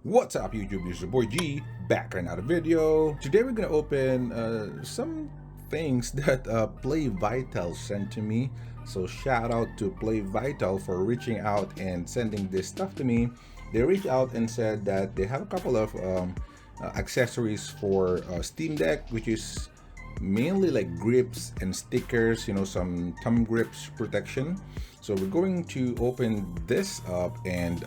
What's up YouTube, it's your boy G, back for another video. Today we're gonna open some things that PlayVital sent to me. So shout out to PlayVital for reaching out and sending this stuff to me. They reached out and said that they have a couple of accessories for Steam Deck, which is mainly like grips and stickers, you know, some thumb grips protection. So we're going to open this up and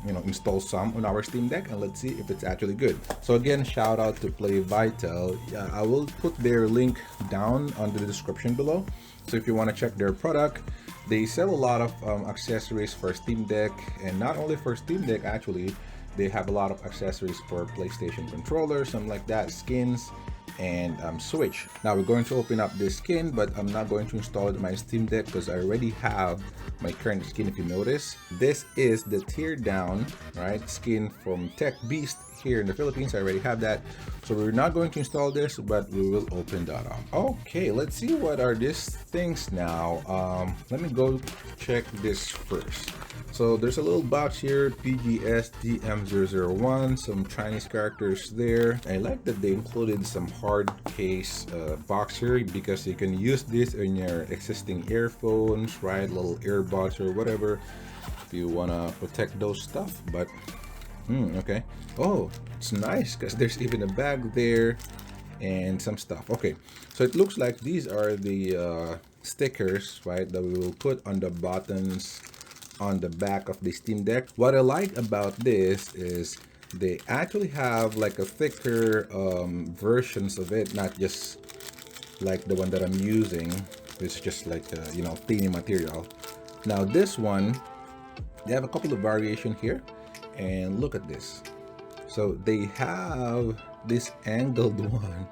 you know, install some on our Steam Deck, and let's see if it's actually good. So again, shout out to PlayVital. I will put their link down on the description below. So if you want to check their product, they sell a lot of accessories for Steam Deck, and not only for Steam Deck, actually they have a lot of accessories for PlayStation controllers, something like that, skins, and Switch. Now we're going to open up this skin, but I'm not going to install it on my Steam Deck because I already have my current skin. If you notice, this is the tear down, right, skin from Tech Beast here in the Philippines. I already have that, so we're not going to install this, but we will open that up. Okay, let's see what are these things now. Let me go check this first. So there's a little box here, PGS DM001, some Chinese characters there. I like that they included some hard case box here, because you can use this in your existing earphones, right? Little earbuds or whatever, if you want to protect those stuff. But okay. Oh, it's nice because there's even a bag there and some stuff. Okay, so it looks like these are the stickers, right, that we will put on the buttons on the back of the Steam Deck. What I like about this is they actually have like a thicker versions of it, not just like the one that I'm using. It's just like you know, thinny material. Now this one, they have a couple of variation here, and look at this. So they have this angled one,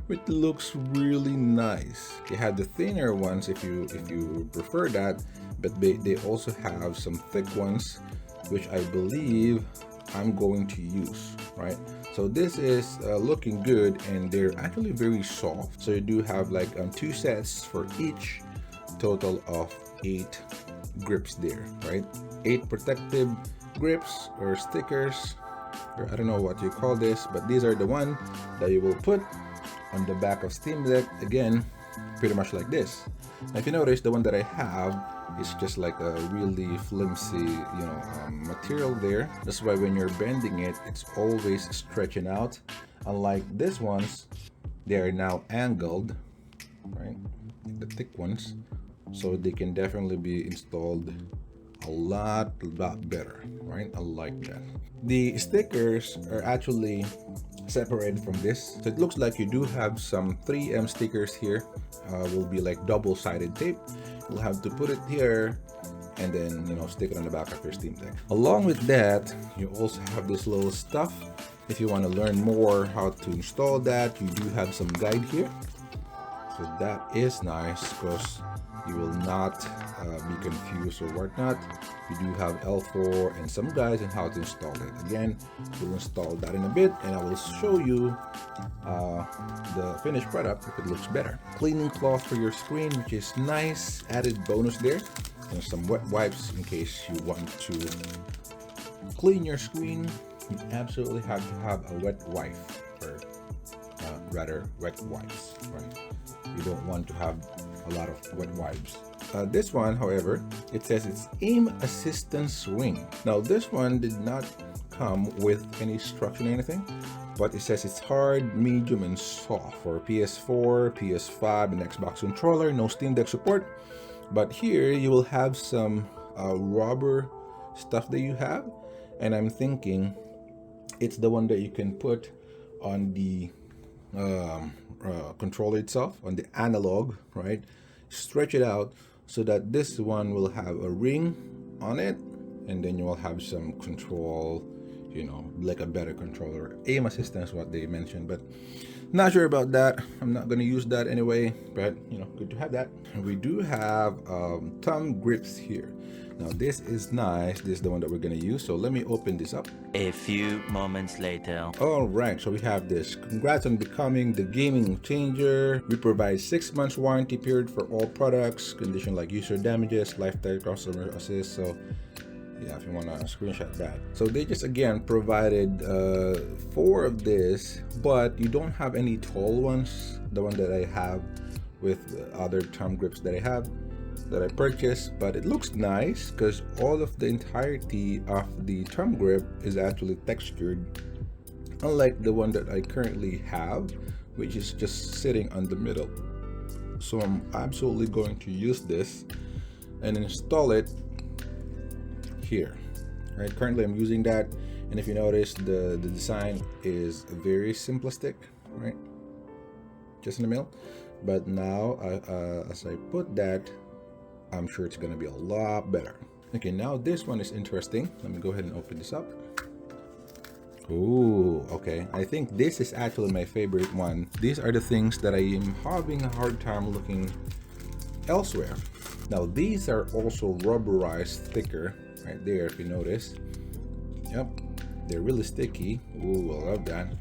which looks really nice. They have the thinner ones if you prefer that, but they also have some thick ones, which I believe I'm going to use, right? So this is looking good, and they're actually very soft. So you do have like 2 sets for each, total of 8 grips there, right? 8 protective grips or stickers, or I don't know what you call this, but these are the one that you will put on the back of Steam Deck. Again, pretty much like this. Now, if you notice, the one that I have is just like a really flimsy, you know, material there. That's why when you're bending it, it's always stretching out. Unlike these ones, they are now angled, right? The thick ones, so they can definitely be installed a lot better, right? I like that. The stickers are actually separated from this, so it looks like you do have some 3M stickers here. Will be like double-sided tape. You'll have to put it here and then, you know, stick it on the back of your Steam Deck. Along with that, you also have this little stuff. If you want to learn more how to install that, you do have some guide here. So that is nice, because you will not be confused or whatnot. You do have L4 and some guides on how to install it. Again, we'll install that in a bit, and I will show you the finished product if it looks better. Cleaning cloth for your screen, which is nice, added bonus there. And some wet wipes in case you want to clean your screen. You absolutely have to have a wet wipe, or rather wet wipes, right? You don't want to have a lot of wet wipes. This one, however, it says it's aim assistance ring. Now this one did not come with any instruction or anything, but it says it's hard, medium, and soft for PS4, PS5, and Xbox controller. No Steam Deck support, but here you will have some rubber stuff that you have, and I'm thinking it's the one that you can put on the controller itself, on the analog, right? Stretch it out so that this one will have a ring on it, and then you will have some control, you know, like a better controller. Aim assistance, what they mentioned. But Not sure about that. I'm not gonna use that anyway, but you know, good to have that. We do have thumb grips here. Now this is nice. This is the one that we're gonna use. So let me open this up. A few moments later. All right, so we have this. Congrats on becoming the gaming changer. We provide 6 months warranty period for all products, condition like user damages, lifetime customer assist. So yeah, if you want to screenshot that. So they just again provided 4 of this, but you don't have any tall ones, the one that I have with the other thumb grips that I have that I purchased. But it looks nice because all of the entirety of the thumb grip is actually textured, unlike the one that I currently have, which is just sitting on the middle. So I'm absolutely going to use this and install it here. Right, currently I'm using that, and if you notice, the design is very simplistic, right, just in the middle. But now as I put that, I'm sure it's gonna be a lot better. Okay, now this one is interesting. Let me go ahead and open this up. Ooh, okay, I think this is actually my favorite one. These are the things that I am having a hard time looking elsewhere. Now these are also rubberized thicker right there, if you notice. Yep, they're really sticky. Ooh, I love that.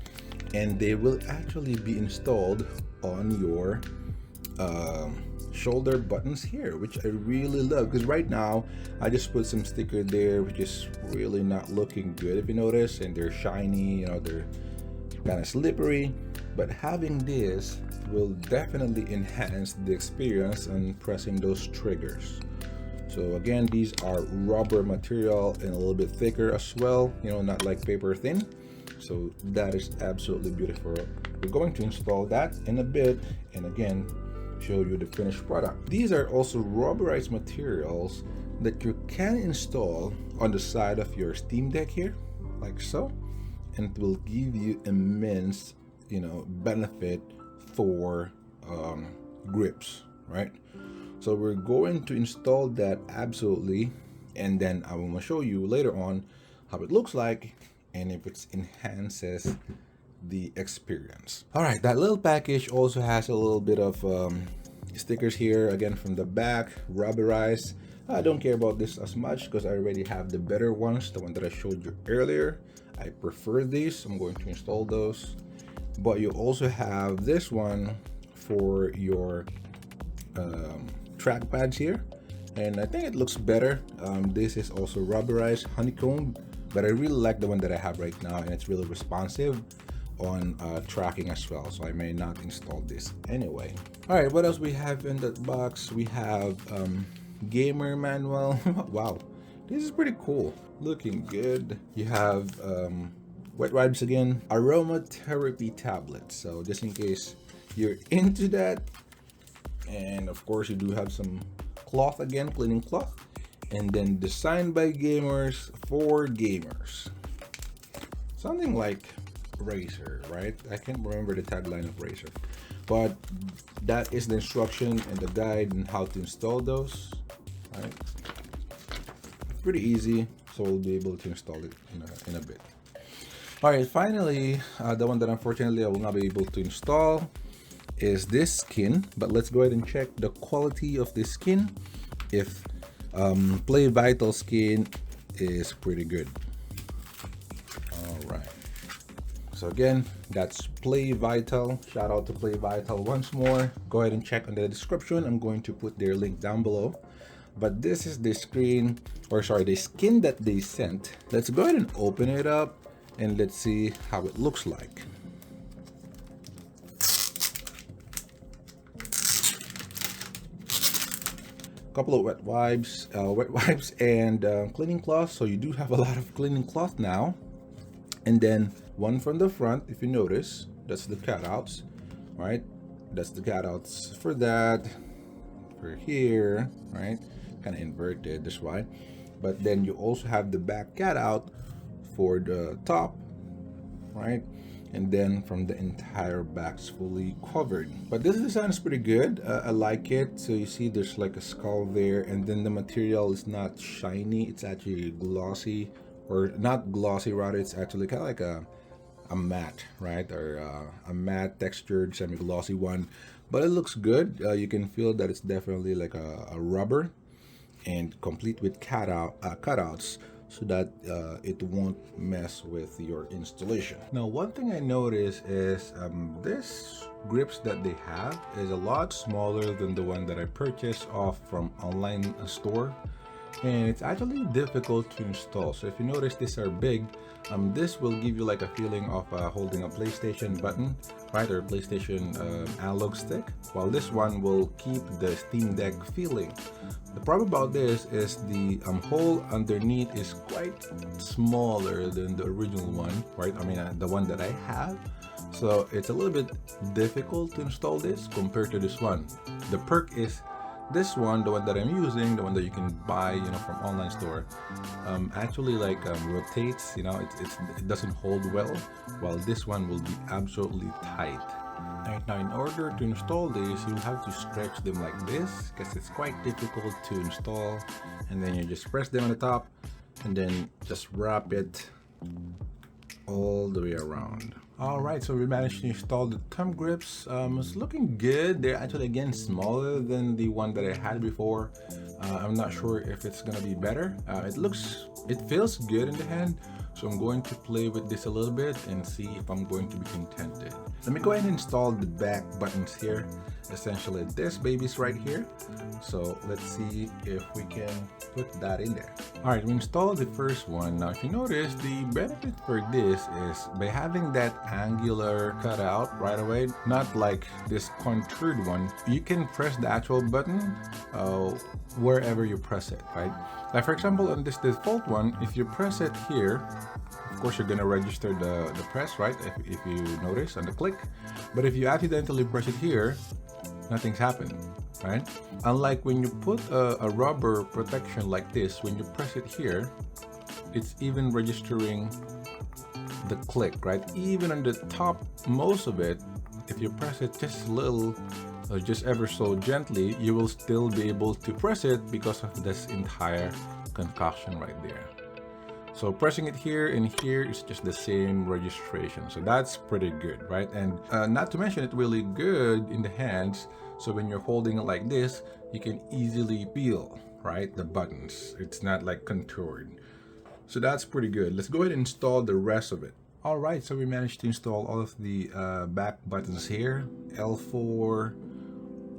And they will actually be installed on your shoulder buttons here, which I really love, because right now I just put some sticker there, which is really not looking good, if you notice, and they're shiny, you know, they're kind of slippery. But having this will definitely enhance the experience on pressing those triggers. So again, these are rubber material and a little bit thicker as well, you know, not like paper thin. So that is absolutely beautiful. We're going to install that in a bit, and again, show you the finished product. These are also rubberized materials that you can install on the side of your Steam Deck here, like so, and it will give you immense, you know, benefit for grips, right? So we're going to install that absolutely, and then I will show you later on how it looks like and if it enhances the experience. All right, that little package also has a little bit of stickers here, again from the back, rubberized. I don't care about this as much because I already have the better ones, the one that I showed you earlier. I prefer these. I'm going to install those. But you also have this one for your trackpads here, and I think it looks better. This is also rubberized honeycomb, but I really like the one that I have right now, and it's really responsive on tracking as well, so I may not install this anyway. All right, what else we have in that box? We have gamer manual. Wow, this is pretty cool, looking good. You have wet wipes again, aromatherapy tablets, so just in case you're into that. And of course you do have some cloth again, cleaning cloth, and then designed by gamers for gamers, something like Razer, right? I can't remember the tagline of Razer, but that is the instruction and the guide on how to install those, right? Pretty easy, so we'll be able to install it in a bit. All right, finally, the one that unfortunately I will not be able to install is this skin, but let's go ahead and check the quality of this skin, if PlayVital skin is pretty good. All right, so again, that's PlayVital. Shout out to PlayVital once more. Go ahead and check on the description. I'm going to put their link down below. But this is the screen, or sorry, the skin that they sent. Let's go ahead and open it up and let's see how it looks like. Couple of wet wipes and cleaning cloth. So you do have a lot of cleaning cloth now, and then one from the front. If you notice, that's the cutouts, right? That's the cutouts for that, for here, right? Kind of inverted, that's why. But then you also have the back cutout for the top, right? And then from the entire back's fully covered. But this design is pretty good. I like it. So you see there's like a skull there, and then the material is not shiny, it's actually glossy, or not glossy rather, it's actually kind of like a a matte, right, or a matte textured semi-glossy one, but it looks good. You can feel that it's definitely like a rubber, and complete with cutouts, so that it won't mess with your installation. Now, one thing I noticed is this grips that they have is a lot smaller than the one that I purchased off from online store, and it's actually difficult to install. So if you notice, these are big. This will give you like a feeling of holding a PlayStation button, right, or PlayStation analog stick, while this one will keep the Steam Deck feeling. The problem about this is the hole underneath is quite smaller than the original one, right? I mean, the one that I have. So it's a little bit difficult to install this compared to this one. The perk is this one, the one that I'm using, the one that you can buy, from online store, actually like rotates. It doesn't hold well, while this one will be absolutely tight. Right, now, in order to install this, you'll have to stretch them like this, because it's quite difficult to install. And then you just press them on the top, and then just wrap it all the way around. All right, so we managed to install the thumb grips. It's looking good. They're actually, again, smaller than the one that I had before. I'm not sure if it's gonna be better. It feels good in the hand, so I'm going to play with this a little bit and see if I'm going to be contented. Let me go ahead and install the back buttons here. Essentially, this baby's right here. So let's see if we can put that in there. All right, we installed the first one. Now, if you notice, the benefit for this is by having that angular cutout right away, not like this contoured one, you can press the actual button wherever you press it, right? Like, for example, on this default one, if you press it here, of course, you're gonna register the press, right? If you notice on the click. But if you accidentally press it here, nothing's happened, right? Unlike when you put a rubber protection like this, when you press it here, it's even registering the click, right? Even on the top most of it, if you press it just a little, or just ever so gently, you will still be able to press it because of this entire concoction right there. So pressing it here and here is just the same registration. So that's pretty good, right? And not to mention, it's really good in the hands. So when you're holding it like this, you can easily feel, right, the buttons. It's not like contoured. So that's pretty good. Let's go ahead and install the rest of it. All right, so we managed to install all of the back buttons here. L4,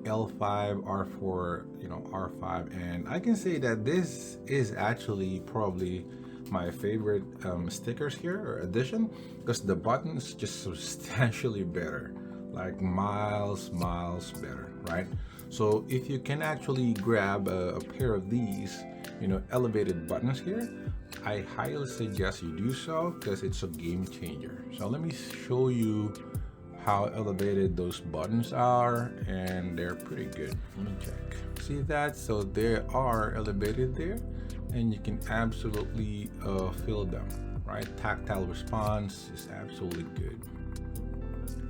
L5, R4, R5. And I can say that this is actually probably my favorite stickers here, or addition, because the buttons just substantially better, like miles better, right? So if you can actually grab a pair of these, elevated buttons here, I highly suggest you do so, because it's a game changer. So let me show you how elevated those buttons are, and they're pretty good. Let me check. See that? So they are elevated there, and you can absolutely feel them, right? Tactile response is absolutely good.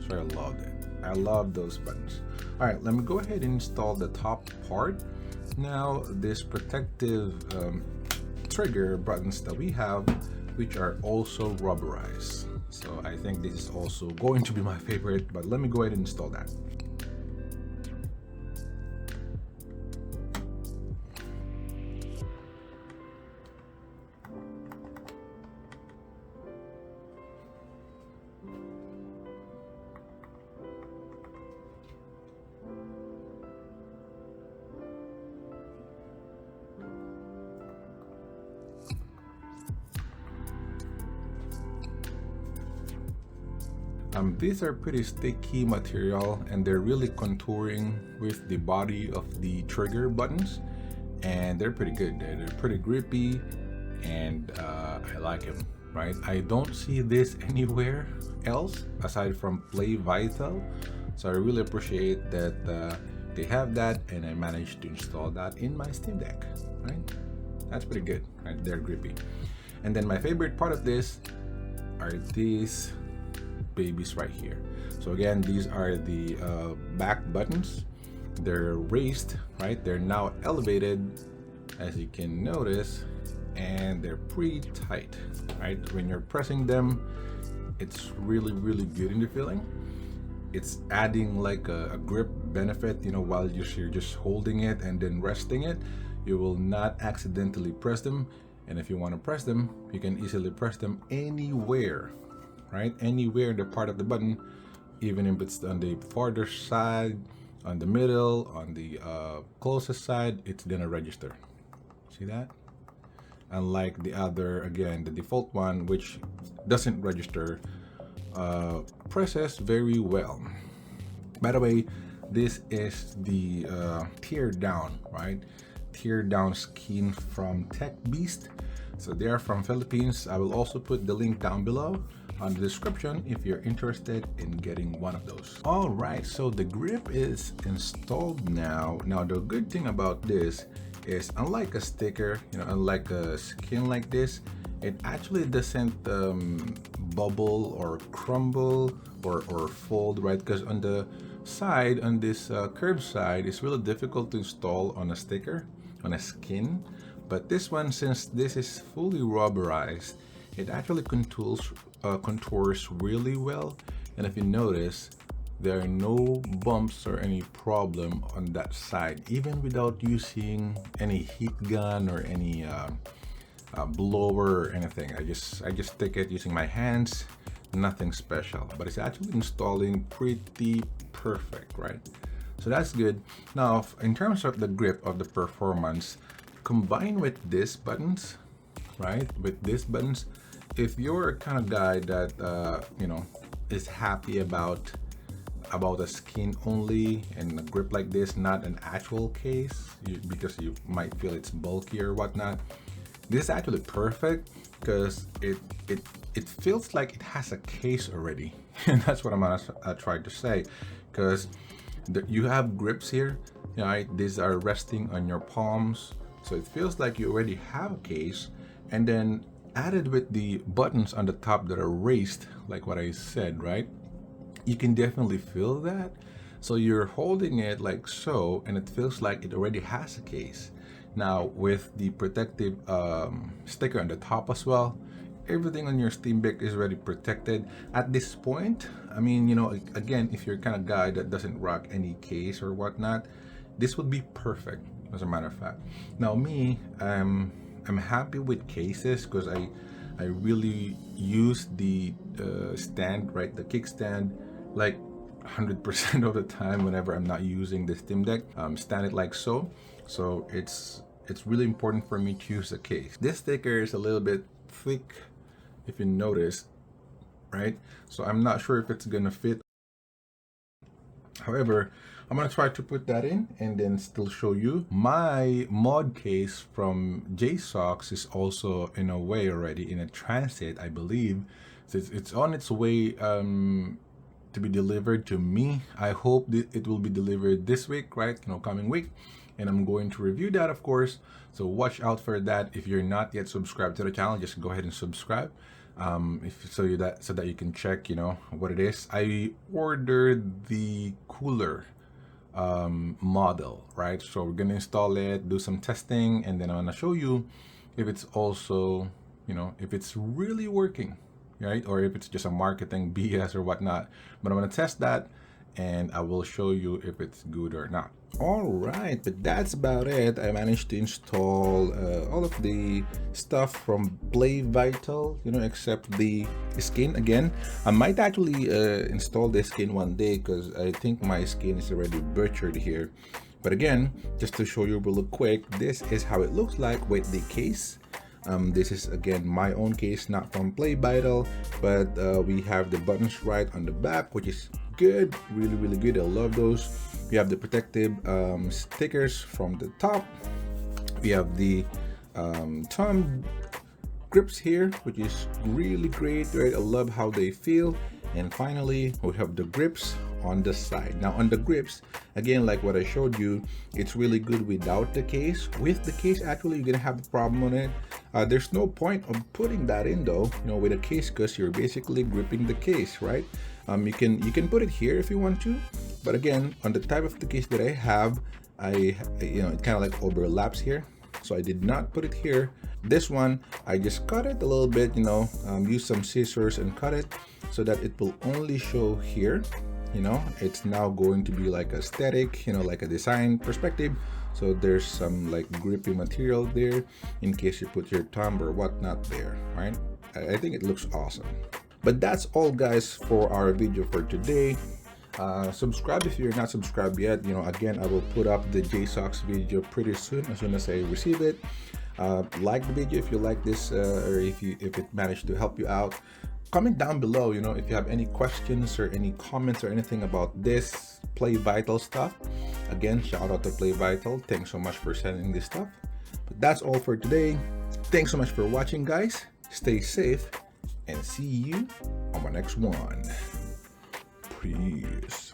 So I loved it. I love those buttons. All right, let me go ahead and install the top part. Now, this protective trigger buttons that we have, which are also rubberized. So I think this is also going to be my favorite, but let me go ahead and install that. These are pretty sticky material, and they're really contouring with the body of the trigger buttons, and they're pretty good. They're pretty grippy, and I like them, right? I don't see this anywhere else aside from PlayVital, so I really appreciate that they have that, and I managed to install that in my Steam Deck, right? That's pretty good, right? They're grippy. And then my favorite part of this are these babies right here. So again, these are the back buttons. They're raised, right? They're now elevated, as you can notice, and they're pretty tight, right? When you're pressing them, It's really good in the feeling. It's adding like a grip benefit, you know, while you're just holding it and then resting it. You will not accidentally press them, and if you want to press them, you can easily press them anywhere, right? Anywhere in the part of the button, even if it's on the farther side, on the middle, on the closest side, it's gonna register. See that? Unlike the other, again, the default one, which doesn't register, presses very well. By the way, this is the tear down, right? Tear down skin from Tech Beast. So they are from Philippines. I will also put the link down below on the description if you're interested in getting one of those. All right, so the grip is installed now. Now the good thing about this is, unlike a sticker, you know, unlike a skin like this, it actually doesn't bubble or crumble or fold, right? Because on the side, on this curved side, it's really difficult to install on a sticker, on a skin. But this one, since this is fully rubberized, it actually contours really well. And if you notice, there are no bumps or any problem on that side, even without using any heat gun or any blower or anything. I just stick it using my hands, nothing special, but it's actually installing pretty perfect, right? So that's good. Now, in terms of the grip of the performance, combined with these buttons, right? With these buttons, if you're a kind of guy that you know, is happy about a skin only and a grip like this, not an actual case, because you might feel it's bulky or whatnot, this is actually perfect because it feels like it has a case already. And that's what I'm gonna try to say, because you have grips here, right? These are resting on your palms, so it feels like you already have a case. And then added with the buttons on the top that are raised, like what I said, right? You can definitely feel that. So you're holding it like so, and it feels like it already has a case. Now with the protective sticker on the top as well, everything on your Steam Deck is already protected at this point. I mean, you know, again, if you're kind of guy that doesn't rock any case or whatnot, this would be perfect, as a matter of fact. Now me, I'm happy with cases because I really use the stand, right, the kickstand, like 100% of the time whenever I'm not using the Steam Deck. Stand it like so. So it's really important for me to use a case. This sticker is a little bit thick, if you notice, right? So I'm not sure if it's gonna fit. However, I'm gonna try to put that in and then still show you. My mod case from JSOX is also in a way already in a transit, I believe. So it's on its way to be delivered to me. I hope it will be delivered this week, right? You know, coming week. And I'm going to review that, of course. So watch out for that. If you're not yet subscribed to the channel, just go ahead and subscribe. So that you can check, you know, what it is. I ordered the cooler model, right? So we're gonna install it, do some testing, and then I'm gonna show you if it's also, you know, if it's really working, right? Or if it's just a marketing BS or whatnot. But I'm gonna test that, and I will show you if it's good or not. All right, but that's about it. I managed to install all of the stuff from PlayVital, you know, except the skin. Again, I might actually install the skin one day because I think my skin is already butchered here. But again, just to show you real quick, this is how it looks like with the case. This is again my own case, not from PlayVital, but we have the buttons right on the back, which is good, really good. I love those. We have the protective stickers from the top. We have the thumb grips here, which is really great, right? I love how they feel. And finally, we have the grips on the side. Now on the grips, again, like what I showed you, it's really good without the case. With the case, actually, you're gonna have the problem on it. There's no point of putting that in though, you know, with a case, because you're basically gripping the case, right? You can put it here if you want to, but again, on the type of the case that I have, you know, it kind of like overlaps here. so I did not put it here. This one, I just cut it a little bit, you know, use some scissors and cut it so that it will only show here. You know, it's now going to be like a static, you know, like a design perspective. So there's some like grippy material there in case you put your thumb or whatnot there, right? I think it looks awesome. But that's all, guys, for our video for today. Subscribe if you're not subscribed yet. You know, again, I will put up the JSOX video pretty soon as I receive it. Like the video if you like this, or if it managed to help you out. Comment down below, you know, if you have any questions or any comments or anything about this PlayVital stuff. Again, shout out to PlayVital. Thanks so much for sending this stuff. But that's all for today. Thanks so much for watching, guys. Stay safe and see you on my next one. Peace.